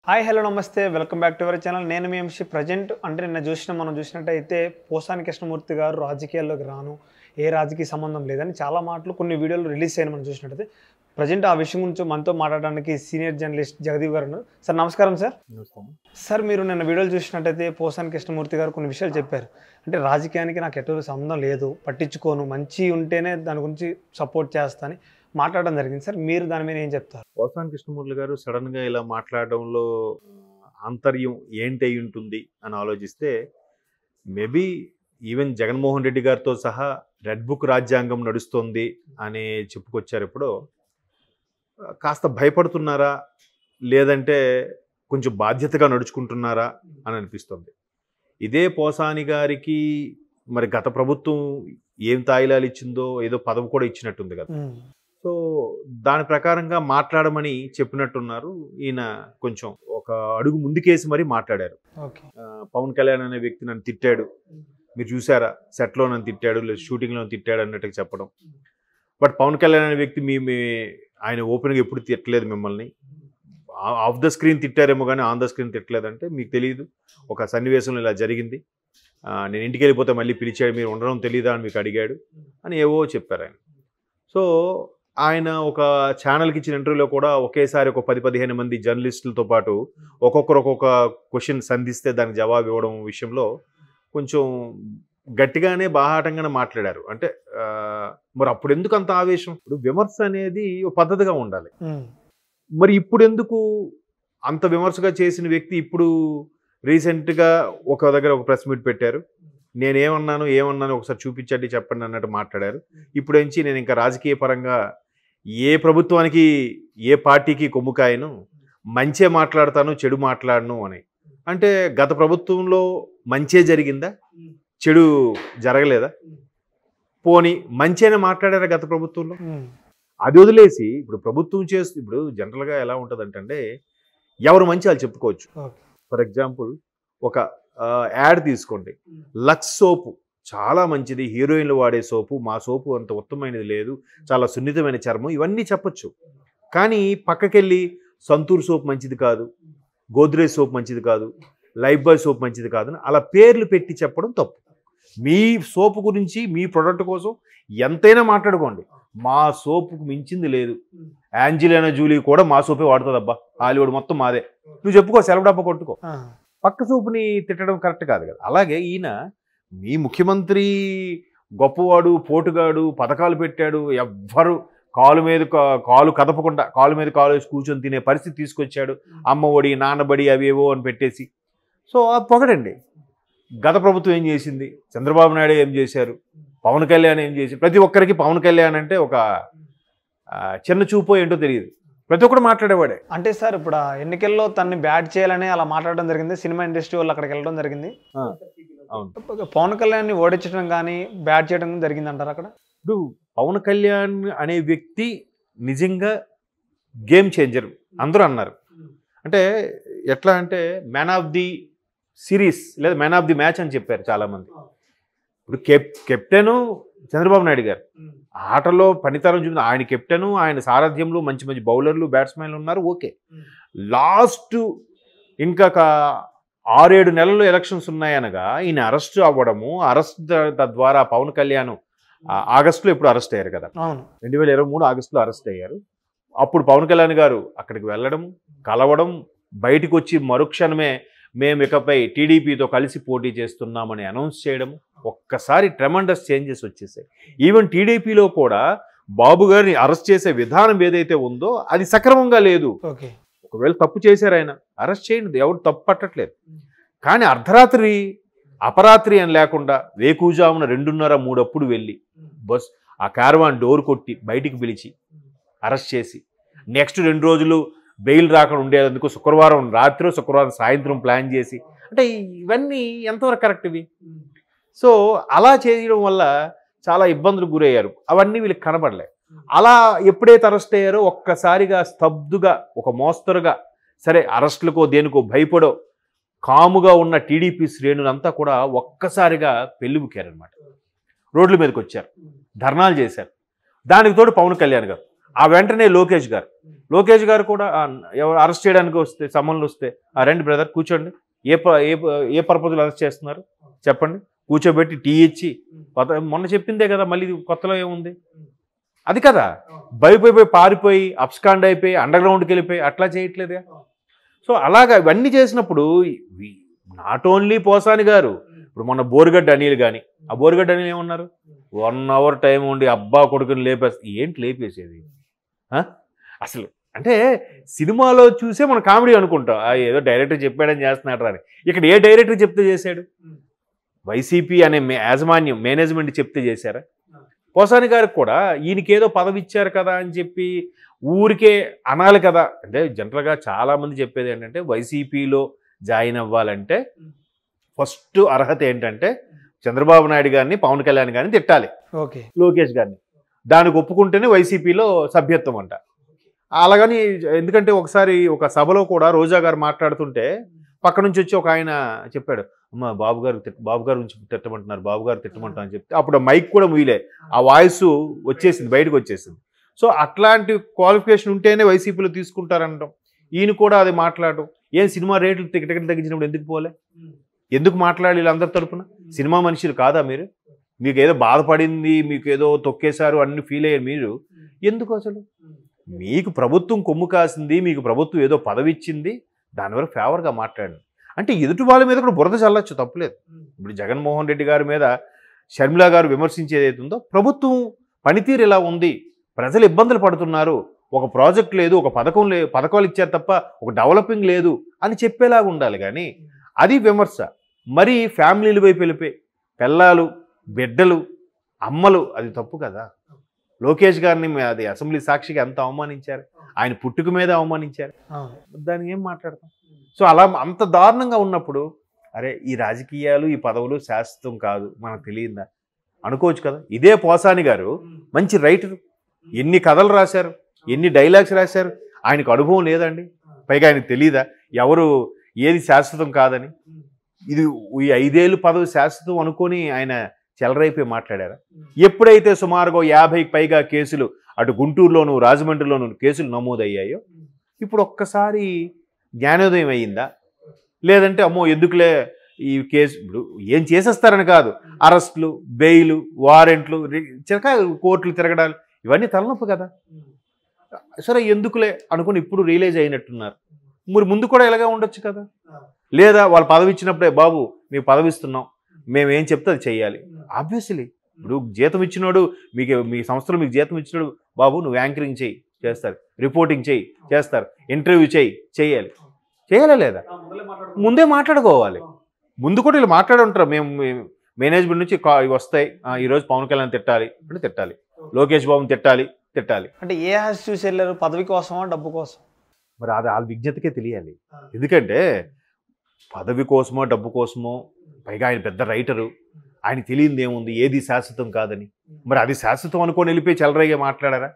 Hi hello నమస్తే welcome back to our channel. నేను మీ MC present అంటే మనం చూసినట్టయితే పోసాని కృష్ణమూర్తి గారు రాజకీయాల్లోకి రాను, ఏ రాజకీయ సంబంధం లేదని చాలా మాటలు కొన్ని వీడియోలు రిలీజ్ అయ్యాయి. మనం చూసినట్టయితే ప్రజెంట్ ఆ విషయం గురించి మనతో మాట్లాడడానికి సీనియర్ జర్నలిస్ట్ జగదీప్ గారు ఉన్నారు. సార్ నమస్కారం సార్. సార్ మీరు నిన్న వీడియోలు చూసినట్టయితే పోసాని కృష్ణమూర్తి గారు కొన్ని విషయాలు చెప్పారు. అంటే రాజకీయానికి నాకు ఎటువంటి సంబంధం లేదు, పట్టించుకోను, మంచి ఉంటేనే దాని గురించి సపోర్ట్ చేస్తానని మాట్లాడడం జరిగింది. సార్ మీరు దాని మీద ఏం చెప్తారు? పోసాని కృష్ణమూర్తి గారు సడన్గా ఇలా మాట్లాడడంలో ఆంతర్యం ఏంటి అయి ఉంటుంది అని ఆలోచిస్తే మేబీ ఈవెన్ జగన్మోహన్ రెడ్డి గారితో సహా రెడ్ బుక్ రాజ్యాంగం నడుస్తుంది అని చెప్పుకొచ్చారు. ఇప్పుడు కాస్త భయపడుతున్నారా లేదంటే కొంచెం బాధ్యతగా నడుచుకుంటున్నారా అని అనిపిస్తుంది. ఇదే పోసాని గారికి మరి గత ప్రభుత్వం ఏం తాయిలాలు ఇచ్చిందో ఏదో పదవి కూడా ఇచ్చినట్టుంది కదా. సో దాని ప్రకారంగా మాట్లాడమని చెప్పినట్టున్నారు. ఈయన కొంచెం ఒక అడుగు ముందుకేసి మరీ మాట్లాడారు. పవన్ కళ్యాణ్ అనే వ్యక్తి నన్ను తిట్టాడు, మీరు చూసారా, సెట్లో నన్ను తిట్టాడు లేదు షూటింగ్లో తిట్టాడు అన్నట్టుగా చెప్పడం. బట్ పవన్ కళ్యాణ్ అనే వ్యక్తి ఆయన ఓపెన్గా ఎప్పుడు తిట్టలేదు మిమ్మల్ని. ఆఫ్ ద స్క్రీన్ తిట్టారేమో కానీ ఆన్ ద స్క్రీన్ తిట్టలేదంటే మీకు తెలియదు. ఒక సన్నివేశంలో ఇలా జరిగింది, నేను ఇంటికి వెళ్ళిపోతే మళ్ళీ పిలిచాడు, మీరు ఉండడం తెలియదా అని మీకు అడిగాడు అని ఏవో చెప్పారు ఆయన. సో ఆయన ఒక ఛానల్కి ఇచ్చిన ఇంటర్వ్యూలో కూడా ఒకేసారి ఒక 10-15 మంది జర్నలిస్టులతో పాటు ఒక్కొక్కరు ఒక్కొక్క క్వశ్చన్ సంధిస్తే దానికి జవాబు ఇవ్వడం విషయంలో కొంచెం గట్టిగానే బాహాటంగానే మాట్లాడారు. అంటే మరి అప్పుడు ఎందుకు అంత ఆవేశం? ఇప్పుడు విమర్శ అనేది ఒక పద్ధతిగా ఉండాలి. మరి ఇప్పుడు ఎందుకు అంత విమర్శగా చేసిన వ్యక్తి ఇప్పుడు రీసెంట్గా ఒక దగ్గర ఒక ప్రెస్ మీట్ పెట్టారు. నేనేమన్నాను ఒకసారి చూపించండి చెప్పండి అన్నట్టు మాట్లాడారు. ఇప్పుడు నుంచి నేను ఇంకా రాజకీయ పరంగా ఏ ప్రభుత్వానికి ఏ పార్టీకి కొమ్ముకాయను, మంచే మాట్లాడతాను చెడు మాట్లాడను అని. అంటే గత ప్రభుత్వంలో మంచే జరిగిందా, చెడు జరగలేదా? పోనీ మంచేనే మాట్లాడారా గత ప్రభుత్వంలో? అది వదిలేసి ఇప్పుడు ప్రభుత్వం ఇప్పుడు జనరల్గా ఎలా ఉంటుందంటే ఎవరు మంచి వాళ్ళు చెప్పుకోవచ్చు. ఫర్ ఎగ్జాంపుల్ ఒక యాడ్ తీసుకోండి, లక్స్ సోపు చాలా మంచిది, హీరోయిన్లు వాడే సోపు, మా సోపు అంత ఉత్తమమైనది లేదు, చాలా సున్నితమైన చర్మం, ఇవన్నీ చెప్పచ్చు. కానీ పక్కకెళ్ళి సంతూర్ సోప్ మంచిది కాదు, గోద్రేజ్ సోప్ మంచిది కాదు, లైఫ్ బాయ్ సోప్ మంచిది కాదు అని అలా పేర్లు పెట్టి చెప్పడం తప్పు. మీ సోపు గురించి మీ ప్రొడక్ట్ కోసం ఎంతైనా మాట్లాడుకోండి, మా సోపుకు మించింది లేదు, యాంజెలినా జూలీ కూడా మా సోపే వాడుతుందబ్బా, హాలీవుడ్ మొత్తం మాదే, నువ్వు చెప్పుకో, సెలవు డబ్బా కొట్టుకో. పక్క సోపుని తిట్టడం కరెక్ట్ కాదు కదా. అలాగే ఈయన మీ ముఖ్యమంత్రి గొప్పవాడు, పోటుగాడు, పథకాలు పెట్టాడు, ఎవ్వరు కాలు కదపకుండా కాలు మీద కాలు వేసి కూర్చొని తినే పరిస్థితి తీసుకొచ్చాడు, అమ్మ ఒడి నాన్నబడి అవేవో అని పెట్టేసి. సో అది పొగడండి. గత ప్రభుత్వం ఏం చేసింది, చంద్రబాబు నాయుడు ఏం చేశారు, పవన్ కళ్యాణ్ ఏం చేసి, ప్రతి ఒక్కరికి పవన్ కళ్యాణ్ అంటే ఒక చిన్న చూపో ఏంటో తెలియదు, ప్రతి ఒక్కరు మాట్లాడేవాడే. అంటే సార్ ఇప్పుడు ఎన్నికల్లో తనని బ్యాట్ చేయాలని అలా మాట్లాడడం జరిగింది, సినిమా ఇండస్ట్రీ వాళ్ళు అక్కడికి వెళ్ళడం జరిగింది. పవన్ కళ్యాణ్ ఓడించడం కానీ బ్యాట్ చేయడం జరిగింది అంటారు అక్కడ? ఇప్పుడు పవన్ కళ్యాణ్ అనే వ్యక్తి నిజంగా గేమ్ చేంజర్ అందరూ అన్నారు. అంటే ఎట్లా అంటే మ్యాన్ ఆఫ్ ది సిరీస్ లేదా మ్యాన్ ఆఫ్ ది మ్యాచ్ అని చెప్పారు చాలామంది. ఇప్పుడు కెప్టెను చంద్రబాబు నాయుడు గారు ఆటలో పనితనం చూపింది, ఆయన కెప్టెను, ఆయన సారథ్యంలో మంచి మంచి బౌలర్లు బ్యాట్స్మెన్లు ఉన్నారు. ఓకే, లాస్ట్ ఇంకా 6-7 నెలలు ఎలక్షన్స్ ఉన్నాయనగా ఈయన అరెస్ట్ అవ్వడము, అరెస్ట్ తద్వారా పవన్ కళ్యాణ్ ఆగస్టులో ఎప్పుడు అరెస్ట్ అయ్యారు కదా, 2023 ఆగస్టులో అరెస్ట్ అయ్యారు. అప్పుడు పవన్ కళ్యాణ్ గారు అక్కడికి వెళ్ళడం, కలవడం, బయటకు వచ్చి మరుక్షణమే మేము ఇకపై టీడీపీతో కలిసి పోటీ చేస్తున్నామని అనౌన్స్ చేయడం, ఒక్కసారి ట్రెమండస్ చేంజెస్ వచ్చేసాయి. ఈవెన్ టీడీపీలో కూడా బాబు గారిని అరెస్ట్ చేసే విధానం ఏదైతే ఉందో అది సక్రమంగా లేదు. ఒకవేళ తప్పు చేశారు ఆయన అరెస్ట్ చేయండి, ఎవరు తప్పు పట్టట్లేదు. కానీ అర్ధరాత్రి అపరాత్రి అని లేకుండా వేకుజామున 2:30-3 అప్పుడు వెళ్ళి ఆ క్యారవాన్ డోర్ కొట్టి బయటికి పిలిచి అరెస్ట్ చేసి నెక్స్ట్ 2 రోజులు బెయిల్ రాకుండా ఉండేందుకు శుక్రవారం రాత్రి శుక్రవారం సాయంత్రం ప్లాన్ చేసి, అంటే ఇవన్నీ ఎంతవరకు కరెక్ట్ ఇవి? సో అలా చేయడం వల్ల చాలా ఇబ్బందులకు గురయ్యారు. అవన్నీ వీళ్ళకి కనబడలే. అలా ఎప్పుడైతే అరెస్ట్ అయ్యారో ఒక్కసారిగా స్తబ్దుగా ఒక మోస్తరుగా, సరే అరెస్టులకో దేనికో భయపడో కాముగా ఉన్న టీడీపీ శ్రేణులంతా కూడా ఒక్కసారిగా పెళ్ళిబుక్కారనమాట. రోడ్ల మీదకి వచ్చారు, ధర్నాలు చేశారు. దానికి తోడు పవన్ కళ్యాణ్ గారు ఆ వెంటనే లోకేష్ గారు కూడా ఎవరు అరెస్ట్ చేయడానికి వస్తే సమన్లు వస్తే రండి బ్రదర్ కూర్చోండి, ఏ పర్పస్లో అరెస్ట్ చేస్తున్నారు చెప్పండి, కూర్చోబెట్టి టీ ఇచ్చి మొన్న చెప్పిందే కదా, మళ్ళీ కొత్తలో ఏముంది, అది కదా. భయపోయి పారిపోయి అబ్స్కాండ్ అయిపోయి అండర్ గ్రౌండ్కి వెళ్ళిపోయి అట్లా చేయట్లేదుగా. సో అలాగా ఇవన్నీ చేసినప్పుడు నాట్ ఓన్లీ పోసాని గారు, ఇప్పుడు మొన్న బోరుగడ్డ అనిల్ కానీ, ఆ బోరుగడ్డ అనిల్ ఏమన్నారు, 1 hour టైం ఉండి అబ్బా కొడుకుని లేపేస్తే ఏంటి లేపేసేది అసలు. అంటే సినిమాలో చూసే మనం కామెడీ అనుకుంటాం, ఏదో డైరెక్టర్ చెప్పాడని చేస్తున్నాడు అని. ఇక్కడ ఏ డైరెక్టర్ చెప్తే చేశాడు? వైసీపీ అనే యాజమాన్యం మేనేజ్మెంట్ చెప్తే చేశారా? పోసాని గారికి కూడా ఈయనకేదో పదవి ఇచ్చారు కదా అని చెప్పి ఊరికే అనాలి కదా. అంటే జనరల్గా చాలామంది చెప్పేది ఏంటంటే వైసీపీలో జాయిన్ అవ్వాలంటే ఫస్ట్ అర్హత ఏంటంటే చంద్రబాబు నాయుడు గారిని, పవన్ కళ్యాణ్ గారిని తిట్టాలి, ఓకే, లోకేష్ గారిని. దానికి ఒప్పుకుంటేనే వైసీపీలో సభ్యత్వం అంట. అలాగని ఎందుకంటే ఒకసారి ఒక సభలో కూడా రోజా గారు మాట్లాడుతుంటే పక్క నుంచి వచ్చి ఒక ఆయన చెప్పాడు, అమ్మ బాబు గారు నుంచి తిట్టమంటున్నారు, బాబు గారు తిట్టమంటారు అని చెప్తే అప్పుడు మైక్ కూడా ముయ్యలే, ఆ వాయిస్ వచ్చేసింది, బయటకు వచ్చేసింది. సో అట్లాంటి క్వాలిఫికేషన్ ఉంటేనే వైసీపీలో తీసుకుంటారనడం. ఈయన కూడా అది మాట్లాడడం, ఏం సినిమా రేట్లు టికెట్లు తగ్గించినప్పుడు ఎందుకు పోలే, ఎందుకు మాట్లాడాలి వీళ్ళందరి తరపున? సినిమా మనుషులు కాదా మీరు? మీకు ఏదో బాధపడింది, మీకు ఏదో తొక్కేశారు అన్ని ఫీల్ అయ్యారు మీరు, ఎందుకు అసలు? మీకు ప్రభుత్వం కొమ్ము కాసింది, మీకు ప్రభుత్వం ఏదో పదవి ఇచ్చింది, దాని వరకు ఫేవర్గా మాట్లాడండి. అంటే ఎదుటి వాళ్ళ మీద కూడా బురద చల్లచ్చు, తప్పులేదు. ఇప్పుడు జగన్మోహన్ రెడ్డి గారి మీద షర్మిల గారు విమర్శించేది ఏదైతుందో, ప్రభుత్వం పనితీరు ఇలా ఉంది, ప్రజలు ఇబ్బందులు పడుతున్నారు, ఒక ప్రాజెక్ట్ లేదు, ఒక పథకాలు ఇచ్చారు తప్ప ఒక డెవలపింగ్ లేదు అని చెప్పేలాగా ఉండాలి. కానీ అది విమర్శ. మరి ఫ్యామిలీల వైపు వెళ్ళిపోయి పిల్లలు, బిడ్డలు, అమ్మలు, అది తప్పు కదా. లోకేష్ గారిని అది అసెంబ్లీ సాక్షిగా ఎంత అవమానించారు, ఆయన పుట్టుక మీద అవమానించారు, దానికి ఏం మాట్లాడతాం? సో అలా అంత దారుణంగా ఉన్నప్పుడు అరే ఈ రాజకీయాలు, ఈ పదవులు శాశ్వతం కాదు, మనకు తెలియదా అనుకోవచ్చు కదా. ఇదే పోసాని గారు మంచి రైటర్, ఎన్ని కథలు రాశారు, ఎన్ని డైలాగ్స్ రాశారు, ఆయనకు అనుభవం లేదండి? పైగా ఆయనకు తెలియదా ఎవరు ఏది శాశ్వతం కాదని? ఇది ఈ 5 ఏళ్ళు పదవి శాశ్వతం అనుకొని ఆయన చెలరైపోయి మాట్లాడారా? ఎప్పుడైతే సుమారుగా 50కి పైగా కేసులు అటు గుంటూరులోను రాజమండ్రిలోను కేసులు నమోదయ్యాయో, ఇప్పుడు ఒక్కసారి జ్ఞానోదయం అయ్యిందా? లేదంటే అమ్మో ఎందుకులే ఈ కేసు, ఇప్పుడు ఏం చేసేస్తారని కాదు, అరెస్టులు, బెయిలు, వారెంట్లు, కోర్టులు తిరగడాలు, ఇవన్నీ తలనొప్పి కదా. సరే ఎందుకులే అనుకుని ఇప్పుడు రియలైజ్ అయినట్టున్నారు. మరి ముందు కూడా ఇలాగే ఉండొచ్చు కదా. లేదా వాళ్ళు పదవి ఇచ్చినప్పుడే బాబు మీకు పదవి ఇస్తున్నాం, మేమేం చెప్తే అది చెయ్యాలి. ఆబ్వియస్లీ ఇప్పుడు జీతం ఇచ్చినోడు, మీ సంస్థలో మీకు జీతం ఇచ్చినోడు, బాబు నువ్వు యాంకరింగ్ చేయి, చేస్తారు, రిపోర్టింగ్ చేయి, చేస్తారు, ఇంటర్వ్యూ చేయాలి లేదా? ముందే మాట్లాడుకోవాలి. ముందు కూడా వీళ్ళు మాట్లాడి ఉంటారు, మేము మేనేజ్మెంట్ నుంచి వస్తాయి, ఈరోజు పవన్ కళ్యాణ్ తిట్టాలి అంటే తిట్టాలి, లోకేష్ బాబుని తిట్టాలి. అంటే ఏ హాస్ చూసి వెళ్ళారు? పదవి కోసమా, డబ్బు కోసం? మరి అది వాళ్ళ విజ్ఞతకే తెలియాలి. ఎందుకంటే పదవి కోసమో డబ్బు కోసమో, పైగా ఆయన పెద్ద రైటరు, ఆయన తెలియంది ఏముంది, ఏది శాశ్వతం కాదని. మరి అది శాశ్వతం అనుకొని వెళ్ళిపోయి చెలరైగా మాట్లాడారా?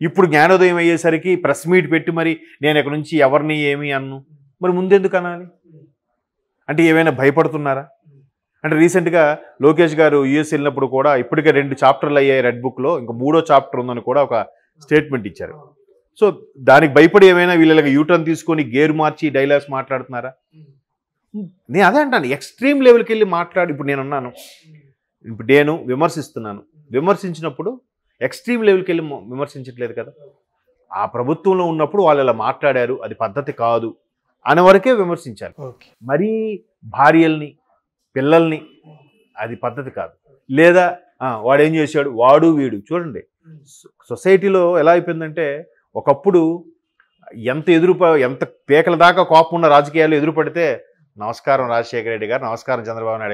ఇప్పుడు జ్ఞానోదయం అయ్యేసరికి ప్రెస్ మీట్ పెట్టి మరి నేను ఇక్కడ నుంచి ఎవరిని ఏమి అన్ను, మరి ముందెందుకు అనాలి? అంటే ఏమైనా భయపడుతున్నారా? అంటే రీసెంట్గా లోకేష్ గారు యూఎస్ వెళ్ళినప్పుడు కూడా ఇప్పటికే 2 చాప్టర్లు అయ్యాయి రెడ్ బుక్లో, ఇంకా 3వ చాప్టర్ ఉందని కూడా ఒక స్టేట్మెంట్ ఇచ్చారు. సో దానికి భయపడి ఏమైనా వీళ్ళకి యూటర్న్ తీసుకొని గేర్ మార్చి డైలాగ్స్ మాట్లాడుతున్నారా? నేను అదే అంటాను, ఎక్స్ట్రీమ్ లెవెల్కి వెళ్ళి మాట్లాడు. ఇప్పుడు నేను విమర్శిస్తున్నాను, విమర్శించినప్పుడు ఎక్స్ట్రీమ్ లెవెల్కి వెళ్ళి విమర్శించట్లేదు కదా. ఆ ప్రభుత్వంలో ఉన్నప్పుడు వాళ్ళు ఇలా మాట్లాడారు, అది పద్ధతి కాదు అనే వరకే విమర్శించాలి. మరీ భార్యల్ని, పిల్లల్ని, అది పద్ధతి కాదు. లేదా వాడేం చేశాడు, వాడు వీడు. చూడండి సొసైటీలో ఎలా అయిపోయిందంటే, ఒకప్పుడు ఎంత పేకల దాకా కోపం ఉన్న రాజకీయాలు ఎదురుపడితే నమస్కారం రాజశేఖర రెడ్డి గారు, నమస్కారం చంద్రబాబు నాయుడు గారు